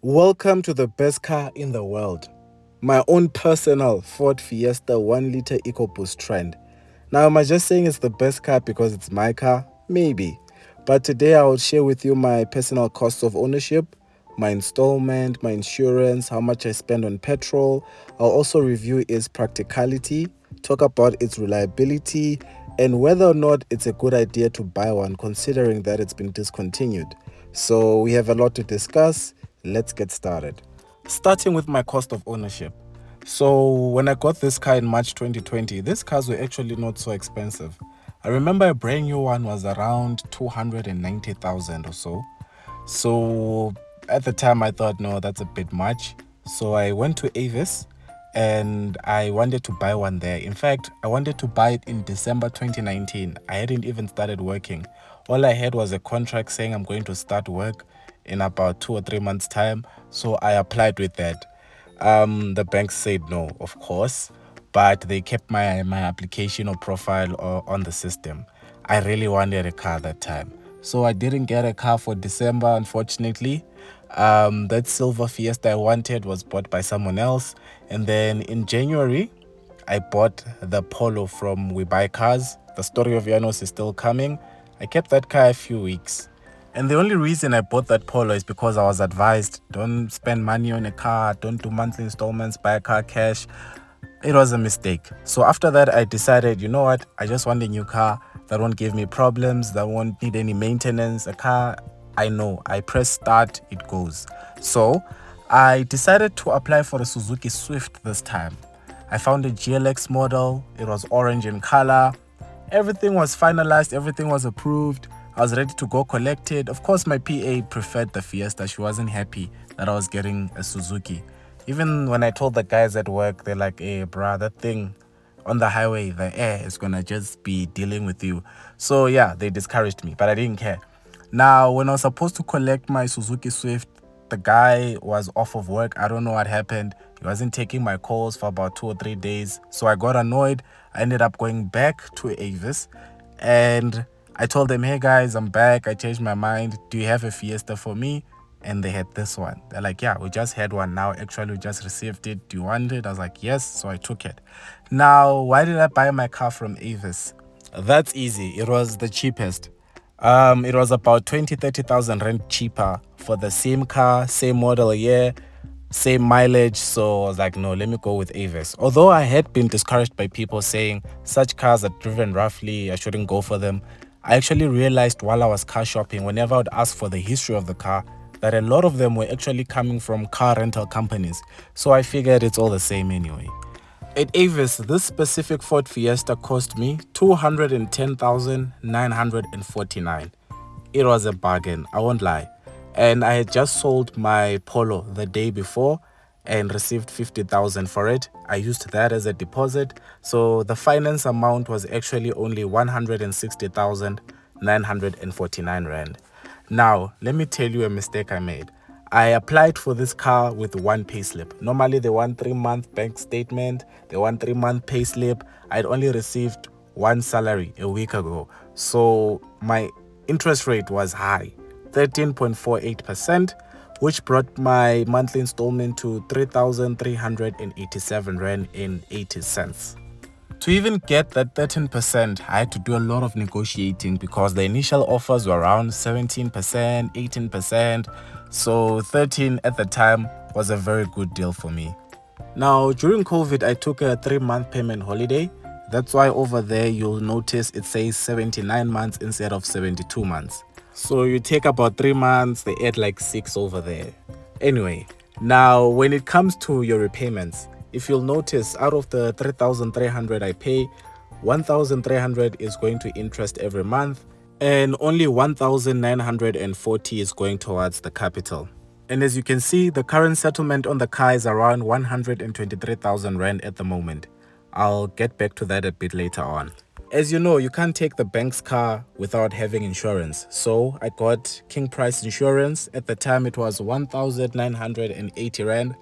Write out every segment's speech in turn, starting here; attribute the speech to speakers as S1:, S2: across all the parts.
S1: Welcome to the best car in the world. My own personal Ford Fiesta 1 liter Ecoboost Trend. Now, am I just saying it's the best car because it's my car? Maybe. But today I will share with you my personal costs of ownership, my installment, my insurance, how much I spend on petrol. I'll also review its practicality, talk about its reliability, and whether or not it's a good idea to buy one considering that it's been discontinued. So we have a lot to discuss. Let's get started. Starting with my cost of ownership. So when I got this car in March 2020, these cars were actually not so expensive. I remember a brand new one was around 290,000 or so. So at the time I thought, no, that's a bit much. So I went to Avis and I wanted to buy one there. In fact, I wanted to buy it in December 2019. I hadn't even started working. All I had was a contract saying I'm going to start work in about 2 or 3 months' time. So I applied with that. The bank said no, of course, but they kept my application or profile on the system. I really wanted a car that time. So I didn't get a car for December, unfortunately. That silver Fiesta I wanted was bought by someone else. And then in January, I bought the Polo from We Buy Cars. The story of Janos is still coming. I kept that car a few weeks. And the only reason I bought that Polo is because I was advised, don't spend money on a car, don't do monthly installments, buy a car cash. It was a mistake. So after that, I decided, you know what, I just want a new car that won't give me problems, that won't need any maintenance. A car I know, I press start, it goes. So I decided to apply for a Suzuki Swift this time. I found a GLX model, it was orange in color. Everything was finalized, everything was approved. I was ready to go collect it. Of course, my PA preferred the Fiesta. She wasn't happy that I was getting a Suzuki. Even when I told the guys at work, they're like, hey, bruh, that thing on the highway, the air is gonna just be dealing with you. So yeah, they discouraged me, but I didn't care. Now, when I was supposed to collect my Suzuki Swift, the guy was off of work. I don't know what happened. He wasn't taking my calls for about 2 or 3 days. So I got annoyed. I ended up going back to Avis and I told them, hey guys, I'm back. I changed my mind. Do you have a Fiesta for me? And they had this one. They're like, yeah, we just had one now. Actually, we just received it. Do you want it? I was like, yes. So I took it. Now, why did I buy my car from Avis? That's easy. It was the cheapest. It was about 30,000 rand cheaper for the same car, same model year, same mileage. So I was like, no, let me go with Avis. Although I had been discouraged by people saying such cars are driven roughly, I shouldn't go for them. I actually realized while I was car shopping, whenever I would ask for the history of the car, that a lot of them were actually coming from car rental companies. So I figured it's all the same anyway. At Avis, this specific Ford Fiesta cost me 210,949. It was a bargain, I won't lie. And I had just sold my Polo the day before and received 50,000 for it. I used that as a deposit. So the finance amount was actually only 160,949 rand. Now, let me tell you a mistake I made. I applied for this car with one payslip. Normally, they want 3-month bank statement, they want 3-month payslip. I'd only received one salary a week ago. So my interest rate was high, 13.48%, which brought my monthly installment to 3,387 Rand in 80 cents. To even get that 13%, I had to do a lot of negotiating because the initial offers were around 17%, 18%. So 13 at the time was a very good deal for me. Now, during COVID, I took a 3-month payment holiday. That's why over there you'll notice it says 79 months instead of 72 months. So you take about 3 months, they add like 6 over there. Anyway, now when it comes to your repayments, if you'll notice, out of the 3,300 I pay, 1,300 is going to interest every month, and only 1,940 is going towards the capital. And as you can see, the current settlement on the car is around 123,000 Rand at the moment. I'll get back to that a bit later on. As you know, you can't take the bank's car without having insurance. So I got King Price insurance. At the time, it was 1,980 Rand.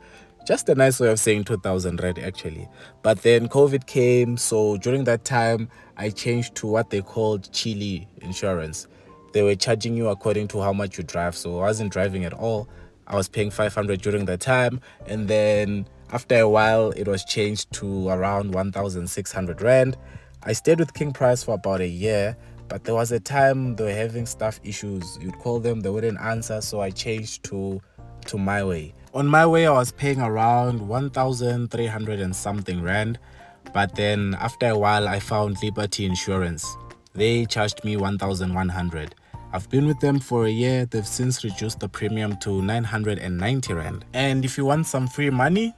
S1: Just a nice way of saying 2,000 Rand actually. But then COVID came, so during that time, I changed to what they called Chile insurance. They were charging you according to how much you drive, so I wasn't driving at all. I was paying 500 during the time, and then after a while it was changed to around 1,600 rand. I stayed with King Price for about a year, but there was a time they were having staff issues. You'd call them, they wouldn't answer, so I changed to My Way. On My Way I was paying around 1,300 and something rand, but then after a while I found Liberty Insurance. They charged me 1,100. I've been with them for a year. They've since reduced the premium to 990 rand. And if you want some free money,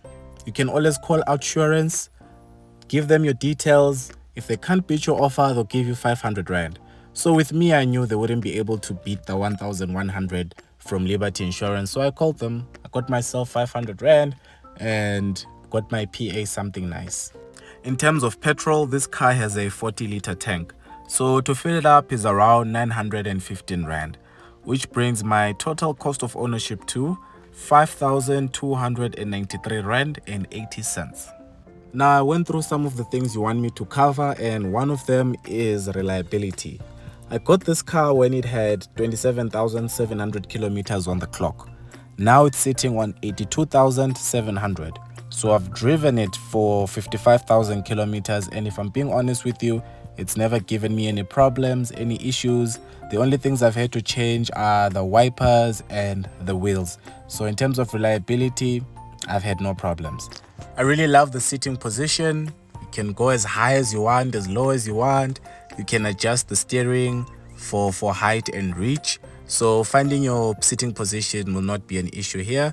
S1: you can always call Outsurance, give them your details. If they can't beat your offer, they'll give you 500 rand. So with me, I knew they wouldn't be able to beat the 1,100 from Liberty Insurance. So I called them. I got myself 500 rand and got my PA something nice. In terms of petrol, this car has a 40-liter tank. So to fill it up is around 915 rand, which brings my total cost of ownership to 5,293 rand and 80 cents. Now I went through some of the things you want me to cover, and one of them is reliability. I got this car when it had 27,700 kilometers on the clock. Now it's sitting on 82,700. So I've driven it for 55,000 kilometers, and if I'm being honest with you, it's never given me any problems, any issues. The only things I've had to change are the wipers and the wheels. So in terms of reliability, I've had no problems. I really love the sitting position. You can go as high as you want, as low as you want. You can adjust the steering for height and reach. So finding your sitting position will not be an issue here.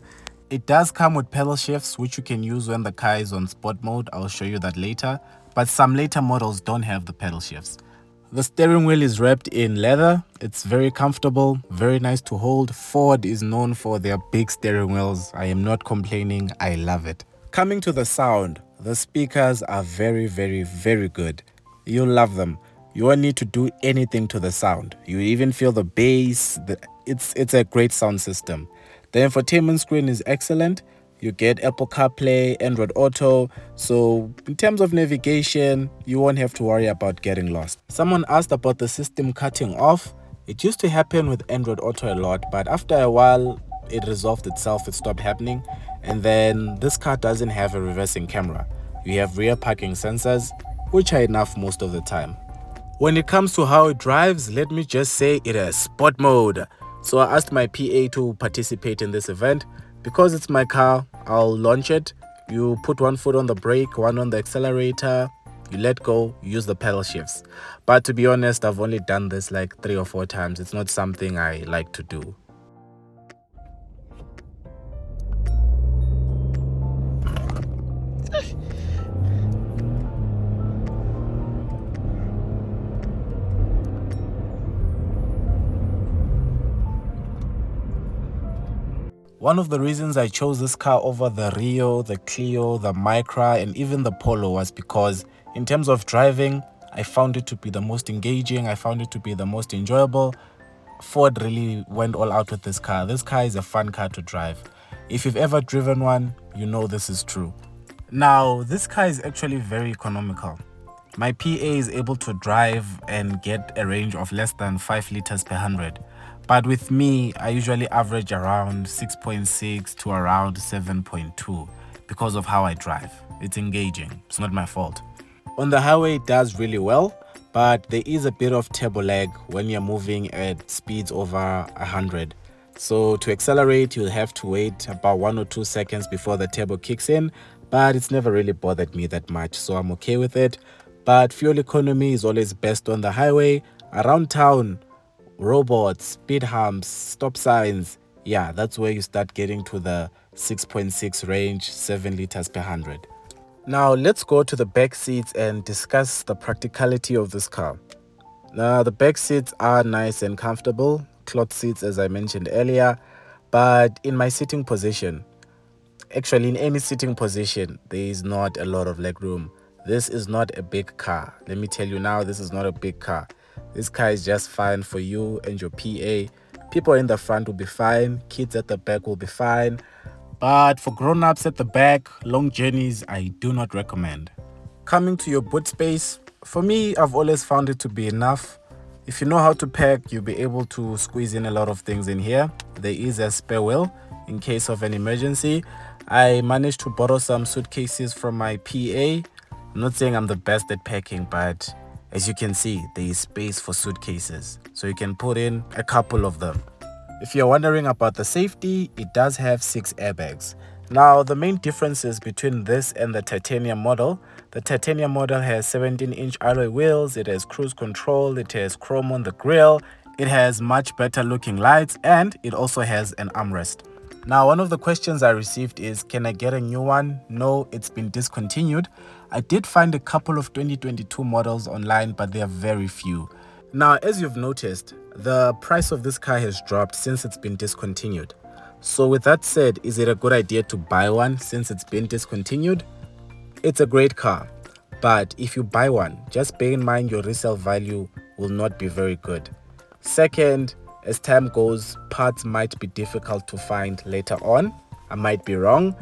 S1: It does come with pedal shifts, which you can use when the car is on sport mode. I'll show you that later. But some later models don't have the pedal shifts. The steering wheel is wrapped in leather. It's very comfortable, very nice to hold. Ford is known for their big steering wheels. I am not complaining. I love it. Coming to the sound, the speakers are very, very, very good. You'll love them. You won't need to do anything to the sound. You even feel the bass. It's a great sound system. The infotainment screen is excellent. You get Apple CarPlay, Android Auto. So in terms of navigation, you won't have to worry about getting lost. Someone asked about the system cutting off. It used to happen with Android Auto a lot, but after a while, it resolved itself. It stopped happening. And then this car doesn't have a reversing camera. You have rear parking sensors, which are enough most of the time. When it comes to how it drives, let me just say it has sport mode. So I asked my PA to participate in this event. Because it's my car, I'll launch it. You put one foot on the brake, one on the accelerator, you let go, use the pedal shifts. But to be honest, I've only done this like 3 or 4 times. It's not something I like to do. One of the reasons I chose this car over the Rio, the Clio, the Micra, and even the Polo was because in terms of driving, I found it to be the most engaging. I found it to be the most enjoyable. Ford really went all out with this car. This car is a fun car to drive. If you've ever driven one, you know this is true. Now, this car is actually very economical. My PA is able to drive and get a range of less than 5 liters per 100. But with me, I usually average around 6.6 to around 7.2 because of how I drive. It's engaging. It's not my fault. On the highway, it does really well, but there is a bit of turbo lag when you're moving at speeds over 100. So to accelerate, you'll have to wait about 1 or 2 seconds before the turbo kicks in, but it's never really bothered me that much, so I'm okay with it. But fuel economy is always best on the highway. Around town, robots, speed humps, stop signs, yeah, that's where you start getting to the 6.6 range, 7 liters per 100. Now let's go to the back seats and discuss the practicality of this car. Now the back seats are nice and comfortable, cloth seats as I mentioned earlier, but in my sitting position, actually in any sitting position, there is not a lot of legroom. This is not a big car. Let me tell you now, this is not a big car. This car is just fine for you and your PA. People in the front will be fine. Kids at the back will be fine. But for grown-ups at the back, long journeys, I do not recommend. Coming to your boot space, for me, I've always found it to be enough. If you know how to pack, you'll be able to squeeze in a lot of things in here. there is a spare wheel in case of an emergency. I managed to borrow some suitcases from my PA. I'm not saying I'm the best at packing, but as you can see, there is space for suitcases, so you can put in a couple of them. If you're wondering about the safety, it does have 6 airbags. Now, the main differences between this and the titanium model: the titanium model has 17-inch alloy wheels, it has cruise control, it has chrome on the grille, it has much better looking lights, and it also has an armrest. Now, one of the questions I received is, can I get a new one? No, it's been discontinued. I did find a couple of 2022 models online, but they are very few. Now, as you've noticed, the price of this car has dropped since it's been discontinued. So with that said, is it a good idea to buy one since it's been discontinued? It's a great car, but if you buy one, just bear in mind your resale value will not be very good. Second, as time goes, parts might be difficult to find later on. I might be wrong.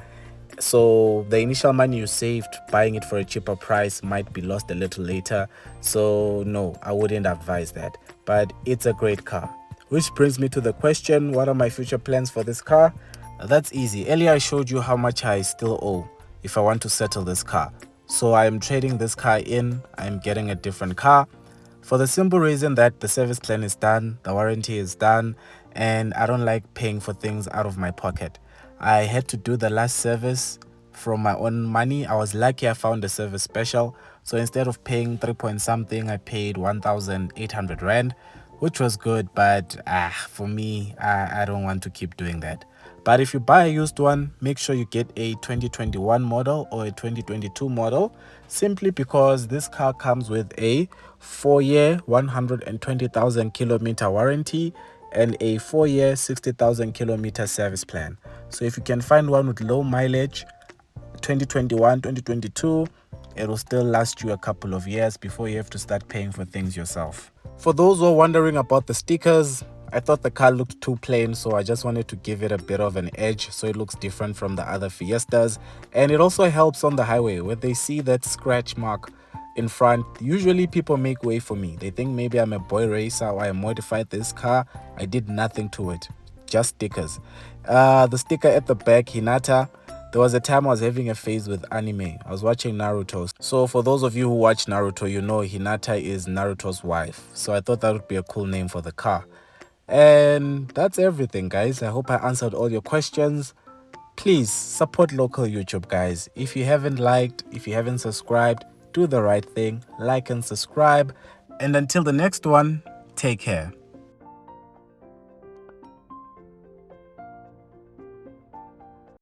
S1: So the initial money you saved buying it for a cheaper price might be lost a little later. So no, I wouldn't advise that. But it's a great car. Which brings me to the question, what are my future plans for this car? That's easy. Earlier I showed you how much I still owe if I want to settle this car. So I am trading this car in, I'm getting a different car, for the simple reason that the service plan is done, the warranty is done, and I don't like paying for things out of my pocket. I had to do the last service from my own money. I was lucky I found a service special. So instead of paying 3 point something, I paid 1,800 Rand, which was good. But for me, I don't want to keep doing that. But if you buy a used one, make sure you get a 2021 model or a 2022 model, simply because this car comes with a 4-year, 120,000 kilometer warranty and a 4-year, 60,000 kilometer service plan. So if you can find one with low mileage, 2021, 2022, it will still last you a couple of years before you have to start paying for things yourself. For those who are wondering about the stickers, I thought the car looked too plain, so I just wanted to give it a bit of an edge so it looks different from the other Fiestas. And it also helps on the highway where they see that scratch mark in front. Usually people make way for me. They think maybe I'm a boy racer or I modified this car. I did nothing to it, just stickers. The sticker at the back, Hinata. There was a time I was having a phase with anime. I was watching Naruto. So for those of you who watch Naruto, you know Hinata is Naruto's wife. So I thought that would be a cool name for the car. And that's everything, guys. I hope I answered all your questions. Please support local YouTube, guys. If you haven't liked, if you haven't subscribed, do the right thing, like and subscribe. And until the next one, take care.